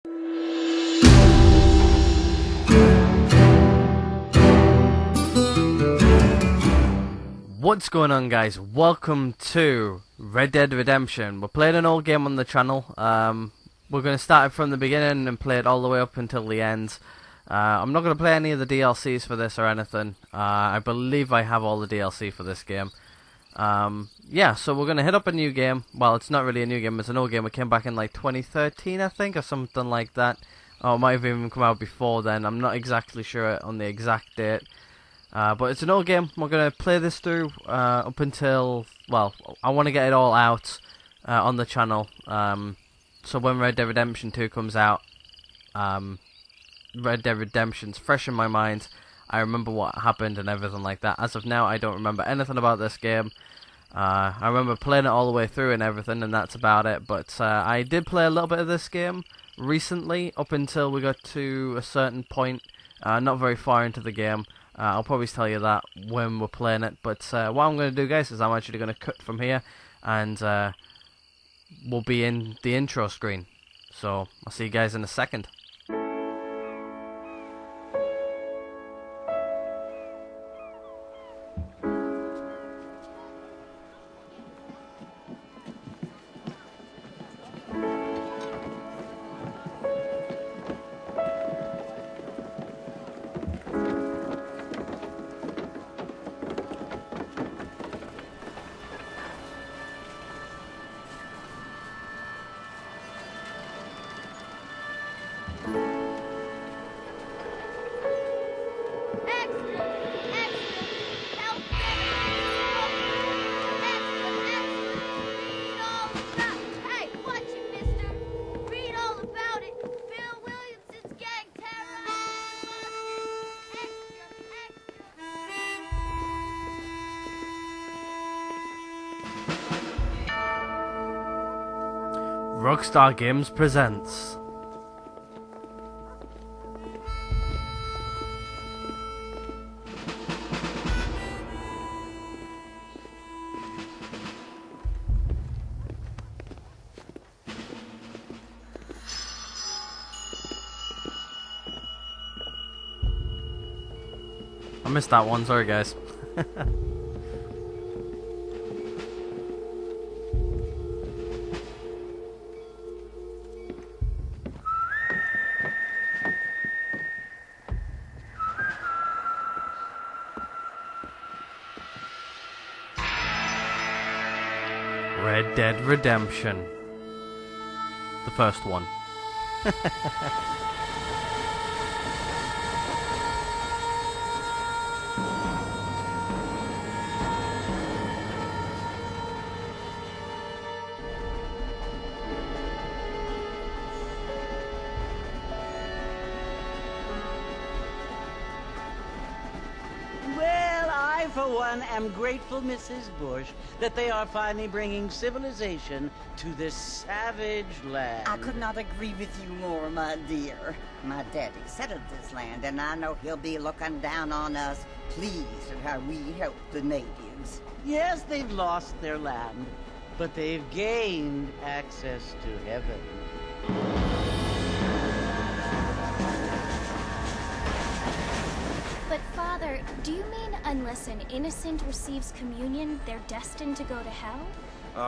What's going on, guys? Welcome to Red Dead Redemption. We're playing an old game on the channel. We're going to start it from the beginning and play it all the way up until the end. I'm not going to play any of the DLCs for this or anything. I believe I have all the DLC for this game. Yeah, so we're going to hit up a new game. Well, it's not really a new game, it's an old game. It came back in like 2013, I think, or something like that. Or it might have even come out before then. I'm not exactly sure on the exact date. But it's an old game. We're going to play this through up until, well, I want to get it all out on the channel. So when Red Dead Redemption 2 comes out, Red Dead Redemption's fresh in my mind. I remember what happened and everything like that. As of now, I don't remember anything about this game. I remember playing it all the way through and everything, and that's about it. But I did play a little bit of this game recently, up until we got to a certain point, not very far into the game. I'll probably tell you that when we're playing it, but what I'm going to do, guys, is I'm actually going to cut from here, and we'll be in the intro screen. So I'll see you guys in a second. Rockstar Games presents. I missed that one, sorry guys. Red Dead Redemption. The first one. For one, am grateful, Mrs. Bush, that they are finally bringing civilization to this savage land. I could not agree with you more, my dear. My daddy settled this land, and I know he'll be looking down on us, pleased at how we help the natives. Yes, they've lost their land, but they've gained access to heaven. But Father, do you mean unless an innocent receives communion, they're destined to go to hell?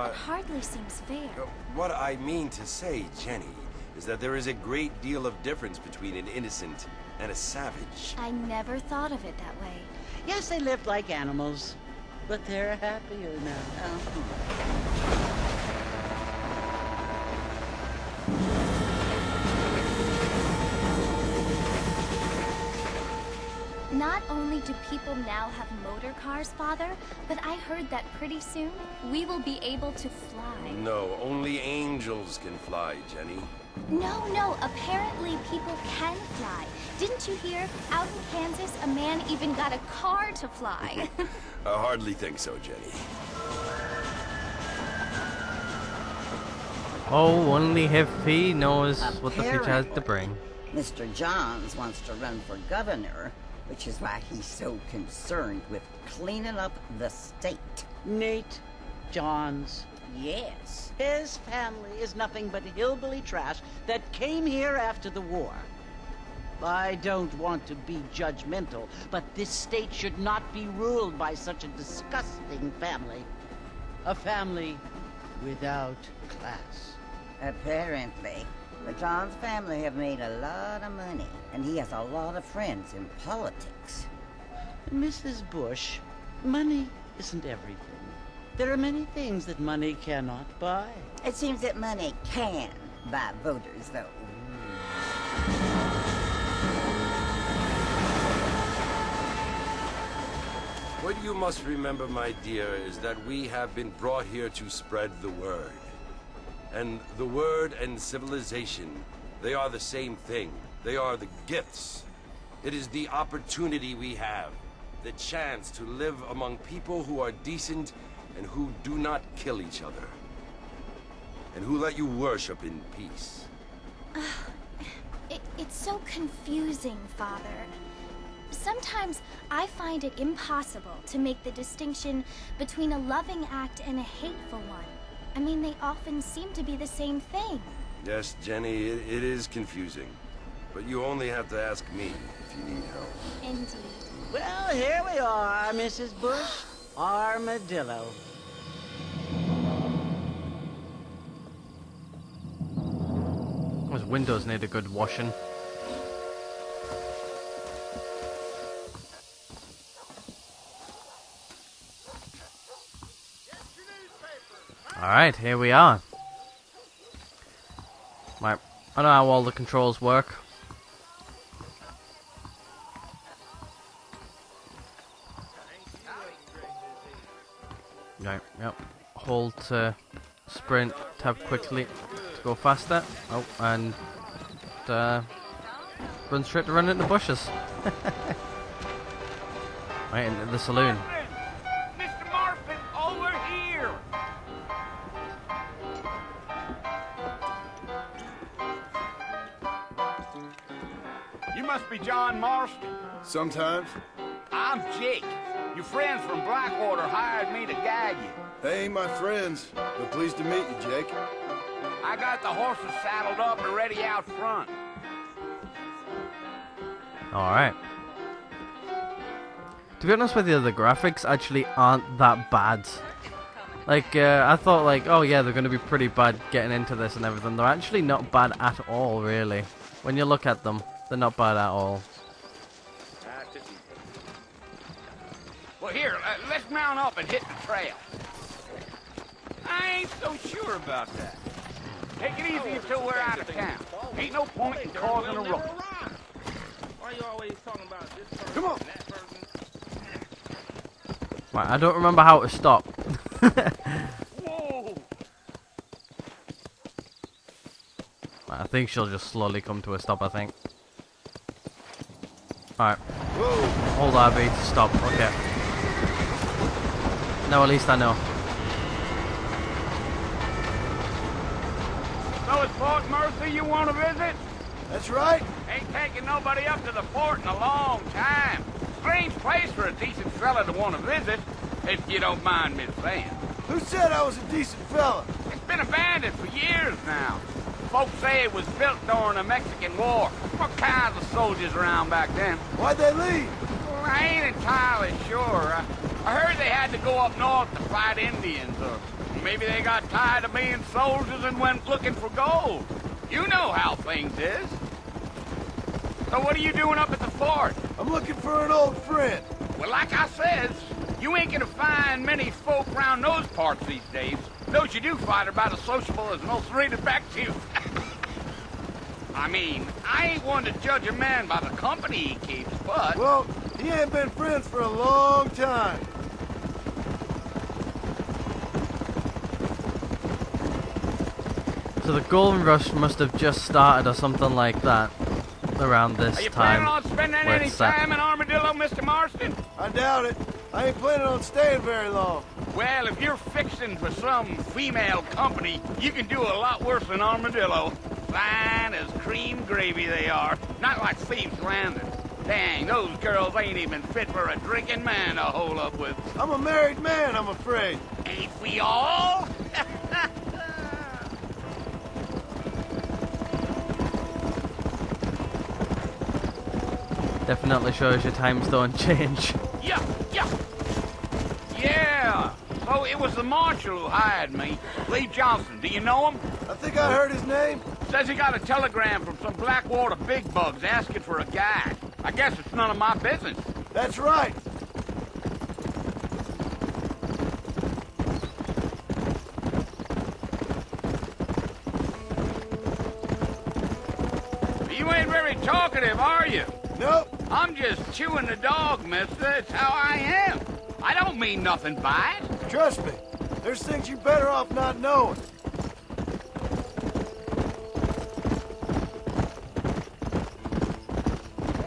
It hardly seems fair. What I mean to say, Jenny, is that there is a great deal of difference between an innocent and a savage. I never thought of it that way. Yes, they lived like animals, but they're happier now. Not only do people now have motor cars, Father, but I heard that pretty soon we will be able to fly. No, only angels can fly, Jenny. No, apparently people can fly. Didn't you hear? Out in Kansas, a man even got a car to fly. I hardly think so, Jenny. Oh, only if he knows what the future has to bring. Mr. Johns wants to run for governor, which is why he's so concerned with cleaning up the state. Nate Johns, Yes. His family is nothing but hillbilly trash that came here after the war. I don't want to be judgmental, but this state should not be ruled by such a disgusting family. A family without class. Apparently. But John's family have made a lot of money, and he has a lot of friends in politics. Mrs. Bush, money isn't everything. There are many things that money cannot buy. It seems that money can buy voters, though. What you must remember, my dear, is that we have been brought here to spread the word. And the word and civilization, they are the same thing. They are the gifts. It is the opportunity we have, the chance to live among people who are decent and who do not kill each other. And who let you worship in peace. It's so confusing, Father. Sometimes I find it impossible to make the distinction between a loving act and a hateful one. I mean, they often seem to be the same thing. Yes, Jenny, it is confusing. But you only have to ask me if you need help. Indeed. Well, here we are, Mrs. Bush. Armadillo. Those windows need a good washing. Alright, here we are. Right, I know how all the controls work. Right, yep. Hold to sprint, tab quickly to go faster. Oh, and run straight to run into bushes. Right, into the saloon. Mr. Marston, over here! You must be John Marston. Sometimes. I'm Jake. Your friends from Blackwater hired me to guide you. They ain't my friends, but pleased to meet you, Jake. I got the horses saddled up and ready out front. Alright. To be honest with you, the graphics actually aren't that bad. Like, I thought, like, oh yeah, they're going to be pretty bad getting into this and everything. They're actually not bad at all, really. When you look at them, they're not bad at all. Well, here, let's mount up and hit the trail. I ain't so sure about that. Take it easy until we're out of town. Ain't no point in causing a ruckus. Why you always talking about this person Come on. and that person? Right, I don't remember how to stop. Whoa! Right, I think she'll just slowly come to a stop, I think. Alright. Hold RB to stop, okay. No, at least I know. So it's Fort Mercer you want to visit? That's right. Ain't taking nobody up to the fort in a long time. Strange place for a decent fella to want to visit, if you don't mind me saying. Who said I was a decent fella? It's been abandoned for years now. Folks say it was built during the Mexican War. What kinds of soldiers around back then? Why'd they leave? Well, I ain't entirely sure. I heard they had to go up north to fight Indians, or maybe they got tired of being soldiers and went looking for gold. You know how things is. So what are you doing up at the fort? I'm looking for an old friend. Well, like I says, you ain't gonna find many folk around those parts these days. Those you do find are about as sociable as most rated back to you. I mean, I ain't one to judge a man by the company he keeps, but... Well, he ain't been friends for a long time. So the Golden Rush must have just started or something like that around this Are you time. planning on spending where any it's set. time in Armadillo, Mr. Marston? I doubt it. I ain't planning on staying very long. Well, if you're fixing for some female company, you can do a lot worse than Armadillo. Fine as cream gravy they are. Not like Thieves' Landing. Dang, those girls ain't even fit for a drinking man to hole up with. I'm a married man, I'm afraid. Ain't we all? Definitely shows your times don't change. Yeah, yeah. Yeah. So it was the marshal who hired me, Lee Johnson. Do you know him? I think I heard his name. Says he got a telegram from some Blackwater big bugs asking for a guide. I guess it's none of my business. That's right. You ain't very talkative, are you? Nope. I'm just chewing the dog, mister. That's how I am. I don't mean nothing by it. Trust me. There's things you're better off not knowing.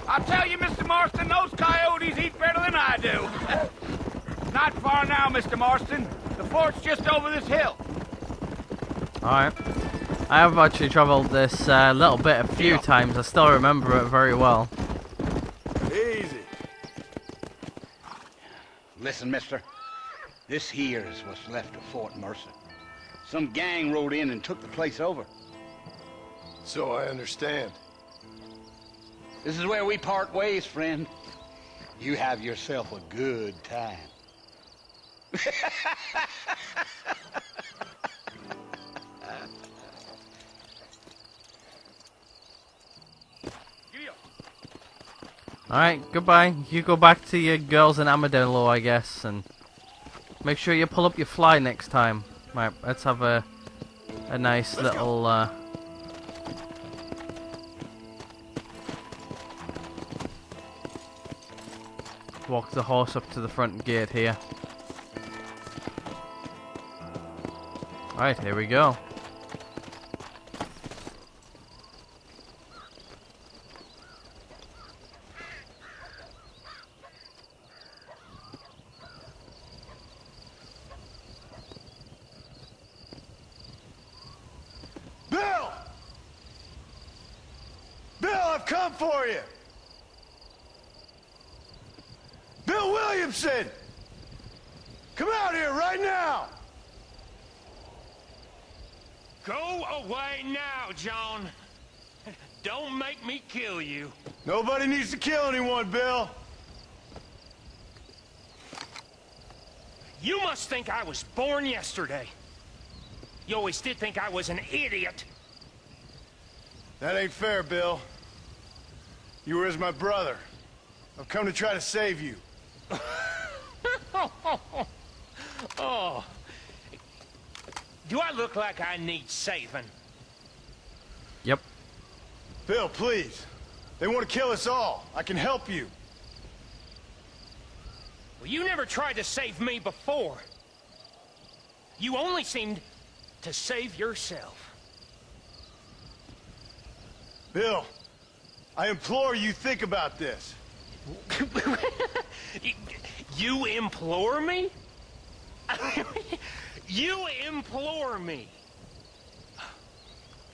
I'll tell you, Mr. Marston, those coyotes eat better than I do. Not far now, Mr. Marston. The fort's just over this hill. Alright. I have actually travelled this little bit a few times. I still remember it very well. Easy. Listen, mister. This here is what's left of Fort Mercer. Some gang rode in and took the place over. So I understand. This is where we part ways, friend. You have yourself a good time. Alright, goodbye. You go back to your girls in Armadillo, I guess, and make sure you pull up your fly next time. Right, let's have a nice little walk the horse up to the front gate here. Alright, here we go. Bill! Bill, I've come for you! Bill Williamson! Come out here right now! Go away now, John. Don't make me kill you. Nobody needs to kill anyone, Bill. You must think I was born yesterday. You always did think I was an idiot. That ain't fair, Bill. You were as my brother. I've come to try to save you. Oh. Do I look like I need saving? Yep. Bill, please. They want to kill us all. I can help you. Well, you never tried to save me before. You only seemed to save yourself. Bill, I implore you think about this. You implore me? You implore me.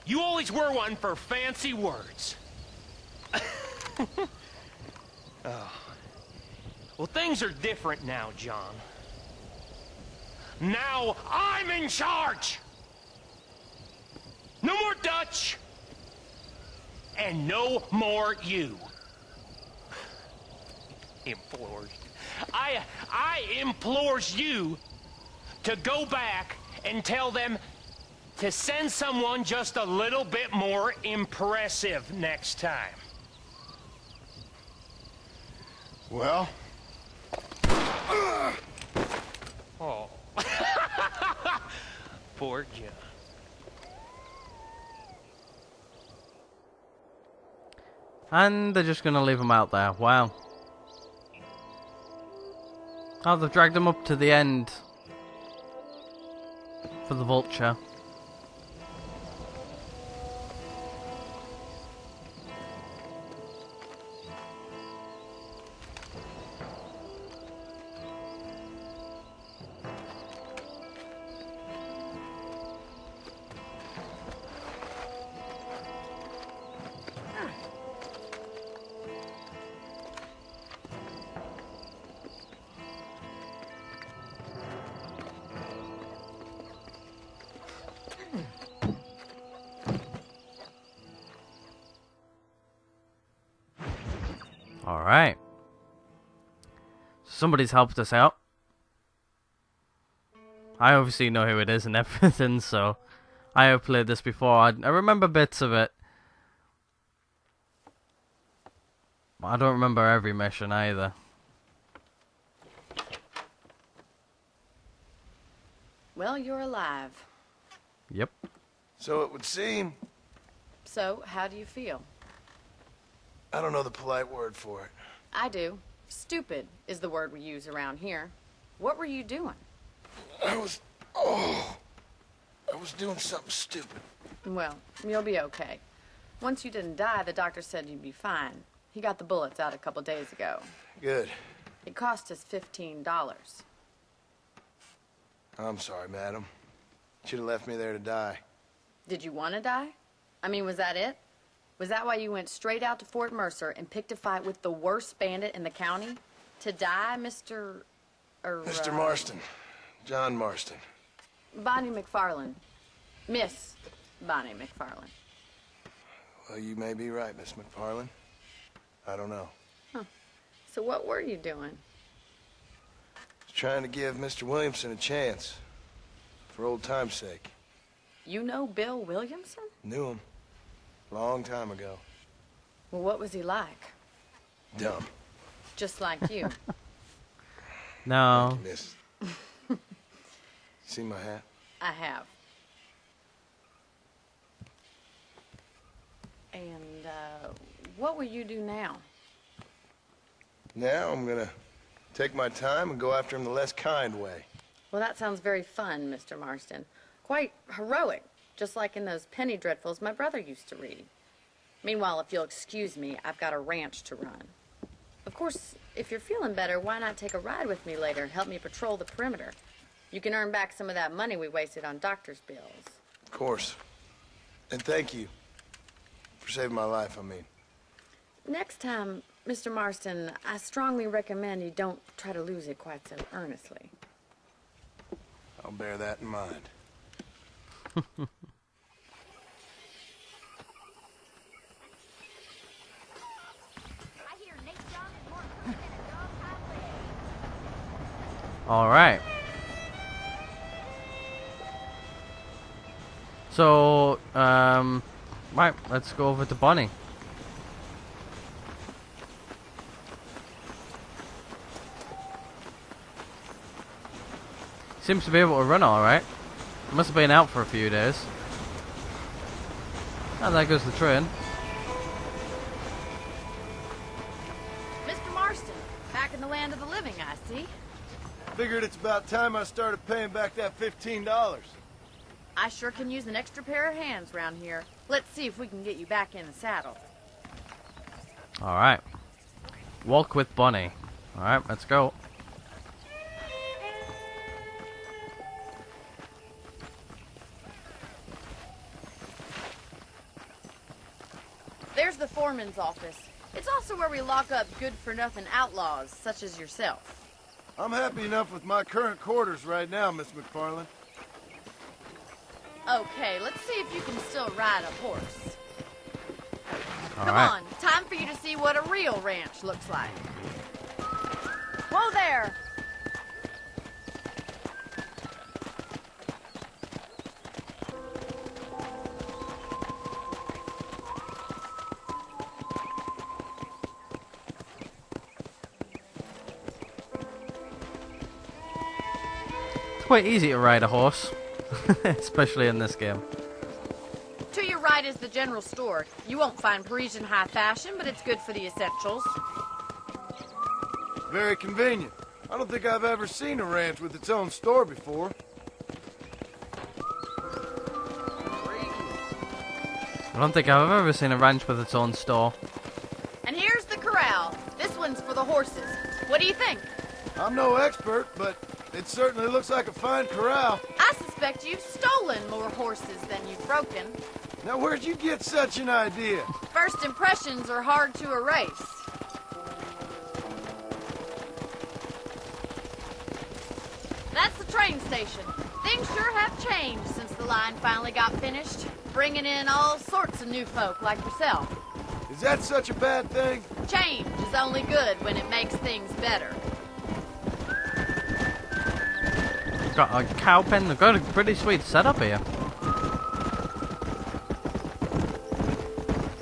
You always were one for fancy words. Oh. Well, things are different now, John. Now I'm in charge. No more Dutch. And no more you. Implores. I implores you to go back and tell them to send someone just a little bit more impressive next time. Well? Oh. Poor John. And they're just gonna leave him out there. Wow. Oh, they've dragged him up to the end for the vulture. Alright. Somebody's helped us out. I obviously know who it is and everything, so I have played this before. I remember bits of it. I don't remember every mission either. Well, you're alive. Yep. So it would seem. So, how do you feel? I don't know the polite word for it. I do. Stupid is the word we use around here. What were you doing? I was doing something stupid. Well, you'll be okay. Once you didn't die, the doctor said you'd be fine. He got the bullets out a couple days ago. Good. It cost us $15. I'm sorry, madam. Should have left me there to die. Did you want to die? I mean, was that it? Was that why you went straight out to Fort Mercer and picked a fight with the worst bandit in the county? To die, Mr. Mr. Marston. John Marston. Bonnie McFarlane. Miss Bonnie McFarlane. Well, you may be right, Miss McFarlane. I don't know. Huh. So what were you doing? Trying to give Mr. Williamson a chance. For old time's sake. You know Bill Williamson? Knew him. Long time ago. Well, what was he like? Dumb. Just like you. No. Miss. See my hat? I have. And, what will you do now? Now I'm gonna take my time and go after him the less kind way. Well, that sounds very fun, Mr. Marston. Quite heroic, just like in those penny dreadfuls my brother used to read. Meanwhile, if you'll excuse me, I've got a ranch to run. Of course, if you're feeling better, why not take a ride with me later and help me patrol the perimeter? You can earn back some of that money we wasted on doctor's bills. Of course. And thank you. For saving my life, I mean. Next time, Mr. Marston, I strongly recommend you don't try to lose it quite so earnestly. I'll bear that in mind. Alright. So, right, let's go over to Bonnie. Seems to be able to run alright. Must have been out for a few days. Oh, there goes the train. Mr. Marston, back in the land of the living, I see. Figured it's about time I started paying back that $15. I sure can use an extra pair of hands around here. Let's see if we can get you back in the saddle. Alright. Walk with Bonnie. Alright, let's go. There's the foreman's office. It's also where we lock up good-for-nothing outlaws, such as yourself. I'm happy enough with my current quarters right now, Miss McFarlane. Okay, let's see if you can still ride a horse. All Come right. on, time for you to see what a real ranch looks like. Whoa there! It's quite easy to ride a horse. Especially in this game. To your right is the general store. You won't find Parisian high fashion, but it's good for the essentials. Very convenient. I don't think I've ever seen a ranch with its own store before. I don't think I've ever seen a ranch with its own store. And here's the corral. This one's for the horses. What do you think? I'm no expert, but it certainly looks like a fine corral. I suspect you've stolen more horses than you've broken. Now, where'd you get such an idea? First impressions are hard to erase. That's the train station. Things sure have changed since the line finally got finished, bringing in all sorts of new folk like yourself. Is that such a bad thing? Change is only good when it makes things better. Got a cow pen. They've got a pretty sweet setup here.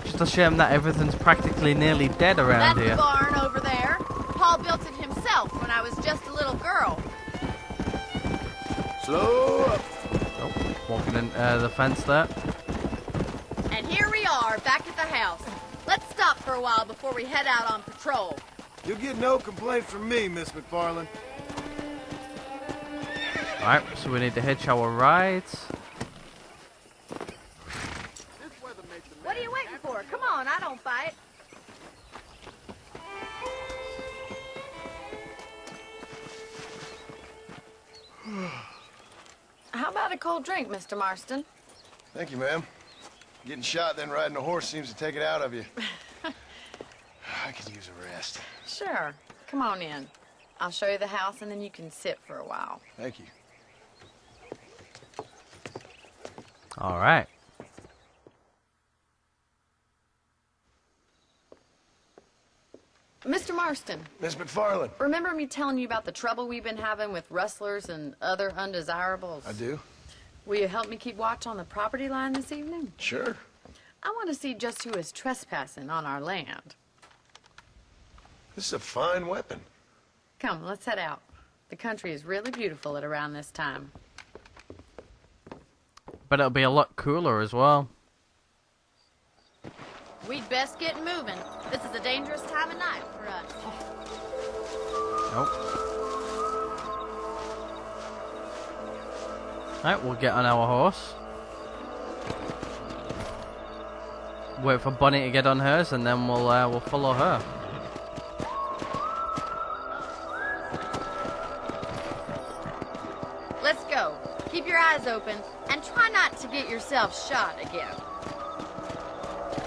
Just a shame that everything's practically nearly dead around here. That's the barn over there. Paul built it himself when I was just a little girl. Slow up. Oh, walking in the fence there. And here we are, back at the house. Let's stop for a while before we head out on patrol. You'll get no complaint from me, Miss McFarlane. Alright, so we need to hitch our rides. What are you waiting for? Come on, I don't fight. How about a cold drink, Mr. Marston? Thank you, ma'am. Getting shot, then riding a horse seems to take it out of you. I could use a rest. Sure. Come on in. I'll show you the house, and then you can sit for a while. Thank you. Alright. Mr. Marston, Miss McFarlane. remember me telling you about the trouble we've been having with rustlers and other undesirables? I do. Will you help me keep watch on the property line this evening? Sure. I want to see just who is trespassing on our land. This is a fine weapon. Come, let's head out. The country is really beautiful at around this time. But it'll be a lot cooler as well. We'd best get moving. This is a dangerous time of night for us. Nope. Alright, we'll get on our horse. Wait for Bonnie to get on hers, and then we'll follow her. Let's go. Keep your eyes open, and try not to get yourself shot again.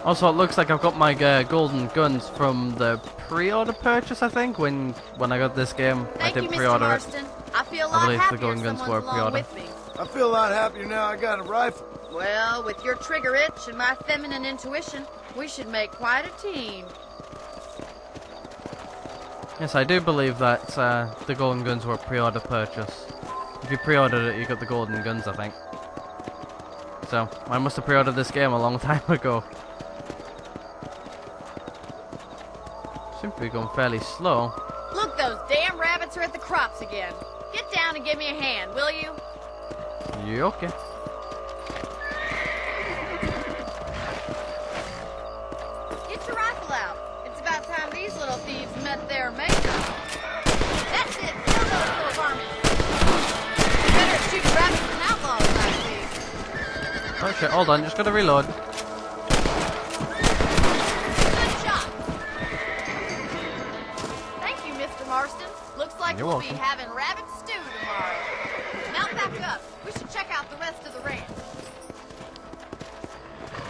Also, it looks like I've got my golden guns from the pre-order purchase, I think. When I got this game, I Thank you, did Mr. pre-order it. Marston. I feel a I lot believe the happier golden guns someone's were along pre-order. with me. I feel a lot happier now I got a rifle. Well, with your trigger itch and my feminine intuition, we should make quite a team. Yes, I do believe that the golden guns were a pre-order purchase. If you pre-ordered it, you got the golden guns, I think. So, I must have pre-ordered this game a long time ago. Seem to be going fairly slow. Look, those damn rabbits are at the crops again. Get down and give me a hand, will you? You okay? Get your rifle out. It's about time these little thieves met their maker. That's it. Kill those little varmints. Better shoot rabbits than outlaws like these. Oh shit, hold on, just gotta reload. Good shot. Thank you, Mr. Marston. Looks like You're we'll welcome. be having rabbit stew tomorrow. Mount back up. We should check out the rest of the ranch.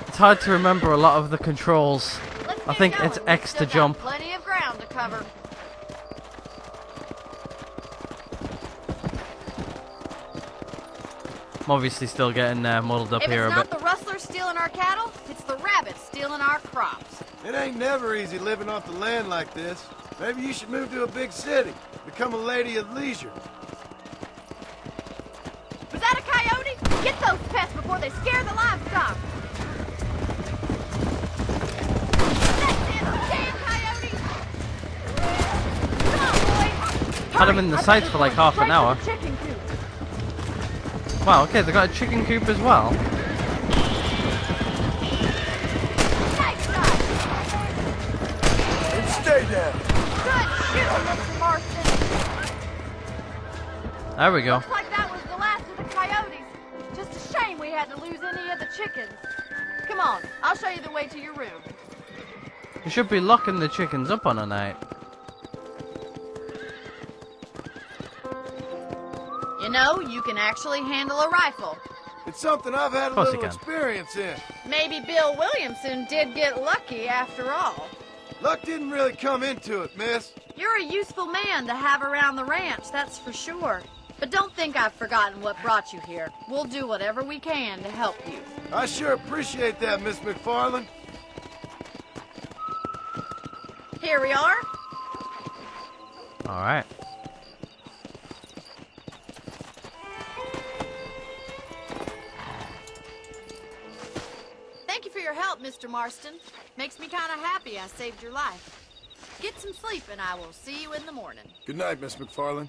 It's hard to remember a lot of the controls. Let's I get think going. it's We've X still to got jump. Plenty of ground to cover. I'm obviously still getting muddled up If here it's a not bit. the rustlers stealing our cattle, it's the rabbits stealing our crops. It ain't never easy living off the land like this. Maybe you should move to a big city. Become a lady of leisure. Was that a coyote? Get those pests before they scare the livestock. That's it, damn coyote! Come on, boy. Had them in the sights for like half an hour. Chicken coop. Wow, okay, they got a chicken coop as well. Nice shot. And stay down. Good shooting, Mr. Marston. There we go. Looks like that was the last of the coyotes. Just a shame we had to lose any of the chickens. Come on, I'll show you the way to your room. You should be locking the chickens up on a night. You know, you can actually handle a rifle. It's something I've had a Course you little can. experience in. Maybe Bill Williamson did get lucky after all. Luck didn't really come into it, miss. You're a useful man to have around the ranch, that's for sure. But don't think I've forgotten what brought you here. We'll do whatever we can to help you. I sure appreciate that, Miss McFarlane. Here we are. Alright. Thank you for your help, Mr. Marston. Makes me kind of happy I saved your life. Get some sleep and I will see you in the morning. Good night, Miss McFarlane.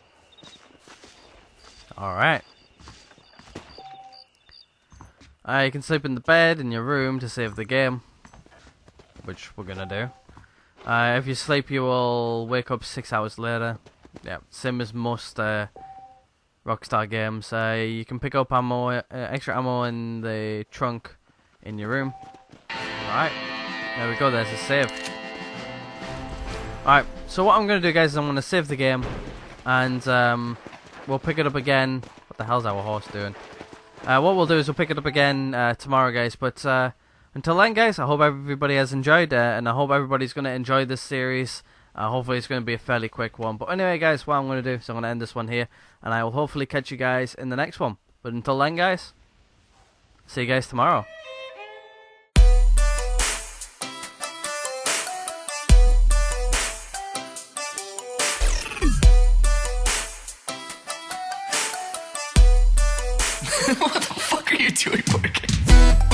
Alright. You can sleep in the bed in your room to save the game, which we're gonna do. If you sleep, you will wake up 6 hours later. Yeah, same as most Rockstar games. You can pick up ammo, extra ammo in the trunk in your room. Alright, there we go, there's a save. Alright, so what I'm gonna do, guys, is I'm gonna save the game, and we'll pick it up again. What the hell's our horse doing? What we'll do is we'll pick it up again tomorrow, guys. But until then, guys, I hope everybody has enjoyed, and I hope everybody's going to enjoy this series. Hopefully, it's going to be a fairly quick one. But anyway, guys, what I'm going to do is I'm going to end this one here, and I will hopefully catch you guys in the next one. But until then, guys, see you guys tomorrow. What the fuck are you doing, Morgan?